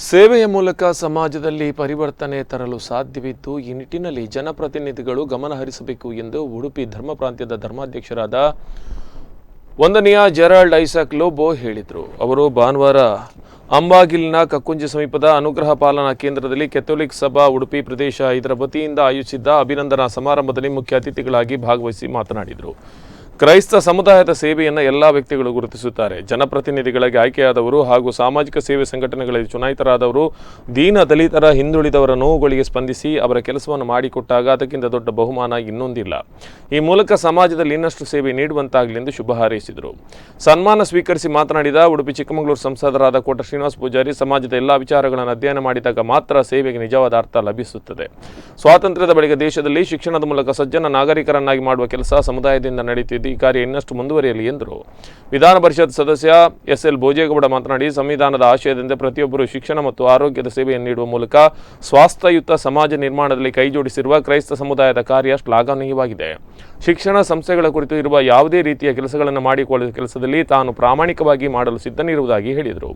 ಸೇವೆಯ ಮೂಲಕ ಸಮಾಜದಲ್ಲಿ ಪರಿವರ್ತನೆ ತರಲು ಸಾಧ್ಯವಿದ್ದು ಈ ನಿಟ್ಟಿನಲ್ಲಿ ಜನಪ್ರತಿನಿಧಿಗಳು ಗಮನ ಹರಿಸಬೇಕು ಎಂದು ಉಡುಪಿ ಧರ್ಮ ಪ್ರಾಂತ್ಯದ ಧರ್ಮಾಧ್ಯಕ್ಷರಾದ ವಂದನೀಯ ಜೆರಾಲ್ಡ್ ಐಸಾಕ್ ಲೋಬೋ ಹೇಳಿದರು. ಅವರು ಭಾನುವಾರ ಅಂಬಾಗಿಲಿನ ಕಕ್ಕುಂಜಿ ಸಮೀಪದ ಅನುಗ್ರಹ ಪಾಲನಾ ಕೇಂದ್ರದಲ್ಲಿ ಕೆಥೋಲಿಕ್ ಸಭಾ ಉಡುಪಿ ಪ್ರದೇಶ ಇದರ ವತಿಯಿಂದ ಆಯೋಜಿಸಿದ್ದ ಅಭಿನಂದನಾ ಸಮಾರಂಭದಲ್ಲಿ ಮುಖ್ಯ ಅತಿಥಿಗಳಾಗಿ ಭಾಗವಹಿಸಿ ಮಾತನಾಡಿದರು. ಕ್ರೈಸ್ತ ಸಮುದಾಯದ ಸೇವೆಯನ್ನು ಎಲ್ಲ ವ್ಯಕ್ತಿಗಳು ಗುರುತಿಸುತ್ತಾರೆ. ಜನಪ್ರತಿನಿಧಿಗಳಾಗಿ ಆಯ್ಕೆಯಾದವರು ಹಾಗೂ ಸಾಮಾಜಿಕ ಸೇವೆ ಸಂಘಟನೆಗಳಲ್ಲಿ ಚುನಾಯಿತರಾದವರು ದೀನ ದಲಿತರ ಹಿಂದುಳಿದವರ ನೋವುಗಳಿಗೆ ಸ್ಪಂದಿಸಿ ಅವರ ಕೆಲಸವನ್ನು ಮಾಡಿಕೊಟ್ಟಾಗ ಅದಕ್ಕಿಂತ ದೊಡ್ಡ ಬಹುಮಾನ ಇನ್ನೊಂದಿಲ್ಲ. ಈ ಮೂಲಕ ಸಮಾಜದಲ್ಲಿ ಇನ್ನಷ್ಟು ಸೇವೆ ನೀಡುವಂತಾಗಲಿ ಎಂದು ಶುಭ ಹಾರೈಸಿದರು. ಸನ್ಮಾನ ಸ್ವೀಕರಿಸಿ ಮಾತನಾಡಿದ ಉಡುಪಿ ಚಿಕ್ಕಮಗಳೂರು ಸಂಸದರಾದ ಕೋಟ ಶ್ರೀನಿವಾಸ ಪೂಜಾರಿ, ಸಮಾಜದ ಎಲ್ಲ ವಿಚಾರಗಳನ್ನು ಅಧ್ಯಯನ ಮಾಡಿದಾಗ ಮಾತ್ರ ಸೇವೆಗೆ ನಿಜವಾದ ಅರ್ಥ ಲಭಿಸುತ್ತದೆ. ಸ್ವಾತಂತ್ರ್ಯದ ಬಳಿಕ ದೇಶದಲ್ಲಿ ಶಿಕ್ಷಣದ ಮೂಲಕ ಸಜ್ಜನ ನಾಗರಿಕರನ್ನಾಗಿ ಮಾಡುವ ಕೆಲಸ ಸಮುದಾಯದಿಂದ ನಡೆಯುತ್ತಿದೆ. ಈ ಕಾರ್ಯ ಇನ್ನಷ್ಟು ಮುಂದುವರಿಯಲಿ ಎಂದರು. ವಿಧಾನ ಪರಿಷತ್ ಸದಸ್ಯ ಎಸ್.ಎಲ್. ಭೋಜೇಗೌಡ ಮಾತನಾಡಿ, ಸಂವಿಧಾನದ ಆಶಯದಂತೆ ಪ್ರತಿಯೊಬ್ಬರು ಶಿಕ್ಷಣ ಮತ್ತು ಆರೋಗ್ಯದ ಸೇವೆಯನ್ನು ನೀಡುವ ಮೂಲಕ ಸ್ವಾಸ್ಥ್ಯಯುತ ಸಮಾಜ ನಿರ್ಮಾಣದಲ್ಲಿ ಕೈಜೋಡಿಸಿರುವ ಕ್ರೈಸ್ತ ಸಮುದಾಯದ ಕಾರ್ಯ ಶ್ಲಾಘನೀಯವಾಗಿದೆ. ಶಿಕ್ಷಣ ಸಂಸ್ಥೆಗಳ ಕುರಿತು ಇರುವ ಯಾವುದೇ ರೀತಿಯ ಕೆಲಸಗಳನ್ನು ಮಾಡಿಕೊಳ್ಳುವ ಕೆಲಸದಲ್ಲಿ ತಾನು ಪ್ರಾಮಾಣಿಕವಾಗಿ ಮಾಡಲು ಸಿದ್ಧನಿರುವುದಾಗಿ ಹೇಳಿದರು.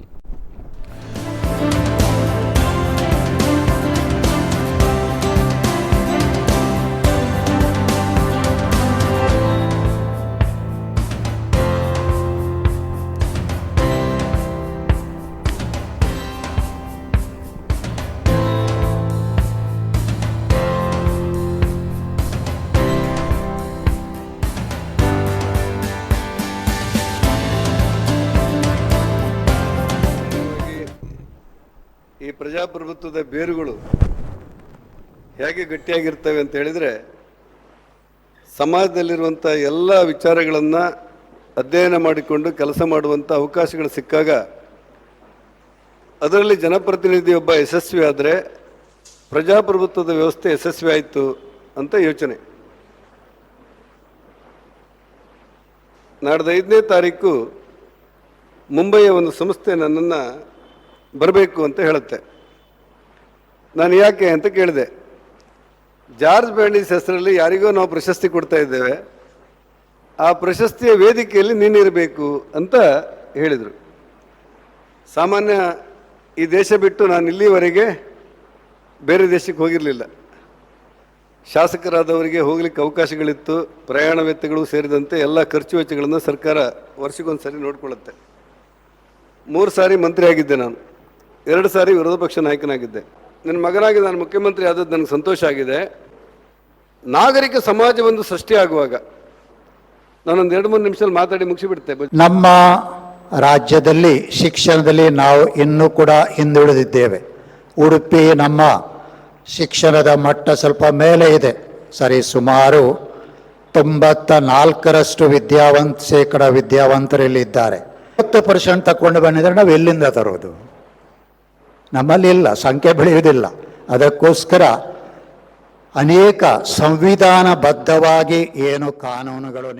ಈ ಪ್ರಜಾಪ್ರಭುತ್ವದ ಬೇರುಗಳು ಹೇಗೆ ಗಟ್ಟಿಯಾಗಿರ್ತವೆ ಅಂತ ಹೇಳಿದರೆ, ಸಮಾಜದಲ್ಲಿರುವಂಥ ಎಲ್ಲ ವಿಚಾರಗಳನ್ನು ಅಧ್ಯಯನ ಮಾಡಿಕೊಂಡು ಕೆಲಸ ಮಾಡುವಂಥ ಅವಕಾಶಗಳು ಸಿಕ್ಕಾಗ ಅದರಲ್ಲಿ ಜನಪ್ರತಿನಿಧಿಯೊಬ್ಬ ಯಶಸ್ವಿ ಆದರೆ ಪ್ರಜಾಪ್ರಭುತ್ವದ ವ್ಯವಸ್ಥೆ ಯಶಸ್ವಿ ಆಯಿತು ಅಂತ ಯೋಚನೆ. ನಾಡ್ದು 5ನೇ ತಾರೀಕು ಮುಂಬಯಿಯ ಒಂದು ಸಂಸ್ಥೆ ನನ್ನನ್ನು ಬರಬೇಕು ಅಂತ ಹೇಳುತ್ತೆ. ನಾನು ಯಾಕೆ ಅಂತ ಕೇಳಿದೆ. ಜಾರ್ಜ್ ಬ್ಯಾಂಡಿಸ್ ಹೆಸರಲ್ಲಿ ಯಾರಿಗೋ ನಾವು ಪ್ರಶಸ್ತಿ ಕೊಡ್ತಾ ಇದ್ದೇವೆ, ಆ ಪ್ರಶಸ್ತಿಯ ವೇದಿಕೆಯಲ್ಲಿ ನೀನಿರಬೇಕು ಅಂತ ಹೇಳಿದರು. ಸಾಮಾನ್ಯ ಈ ದೇಶ ಬಿಟ್ಟು ನಾನು ಇಲ್ಲಿವರೆಗೆ ಬೇರೆ ದೇಶಕ್ಕೆ ಹೋಗಿರಲಿಲ್ಲ. ಶಾಸಕರಾದವರಿಗೆ ಹೋಗ್ಲಿಕ್ಕೆ ಅವಕಾಶಗಳಿತ್ತು. ಪ್ರಯಾಣ ವೆಚ್ಚಗಳು ಸೇರಿದಂತೆ ಎಲ್ಲ ಖರ್ಚು ವೆಚ್ಚಗಳನ್ನು ಸರ್ಕಾರ ವರ್ಷಕ್ಕೊಂದು ಸಾರಿ ನೋಡಿಕೊಳ್ಳುತ್ತೆ. 3 ಸಾರಿ ಮಂತ್ರಿ ಆಗಿದ್ದೆ ನಾನು, 2 ಸಾರಿ ವಿರೋಧ ಪಕ್ಷ ನಾಯಕನಾಗಿದ್ದೆ. ನನ್ನ ಮಗನಾಗಿ ನಾನು ಮುಖ್ಯಮಂತ್ರಿ ಆದದ್ದು ನನಗೆ ಸಂತೋಷ ಆಗಿದೆ. ನಾಗರಿಕ ಸಮಾಜವೊಂದು ಸೃಷ್ಟಿಯಾಗುವಾಗ ನಾನೊಂದು 2-3 ನಿಮಿಷದಲ್ಲಿ ಮಾತಾಡಿ ಮುಗಿಸಿಬಿಡ್ತೆ. ನಮ್ಮ ರಾಜ್ಯದಲ್ಲಿ ಶಿಕ್ಷಣದಲ್ಲಿ ನಾವು ಇನ್ನೂ ಕೂಡ ಹಿಂದುಳಿದಿದ್ದೇವೆ. ಉಡುಪಿ ನಮ್ಮ ಶಿಕ್ಷಣದ ಮಟ್ಟ ಸ್ವಲ್ಪ ಮೇಲೆ ಇದೆ. ಸರಿ, ಸುಮಾರು 94% ವಿದ್ಯಾವಂತರಲ್ಲಿ ಇದ್ದಾರೆ. 10% ತಗೊಂಡು ಬಂದಿದ್ರೆ ನಾವು ಎಲ್ಲಿಂದ ತರೋದು? ನಮ್ಮಲ್ಲಿ ಇಲ್ಲ, ಸಂಖ್ಯೆ ಬೆಳೆಯುವುದಿಲ್ಲ. ಅದಕ್ಕೋಸ್ಕರ ಅನೇಕ ಸಂವಿಧಾನಬದ್ಧವಾಗಿ ಏನು ಕಾನೂನುಗಳು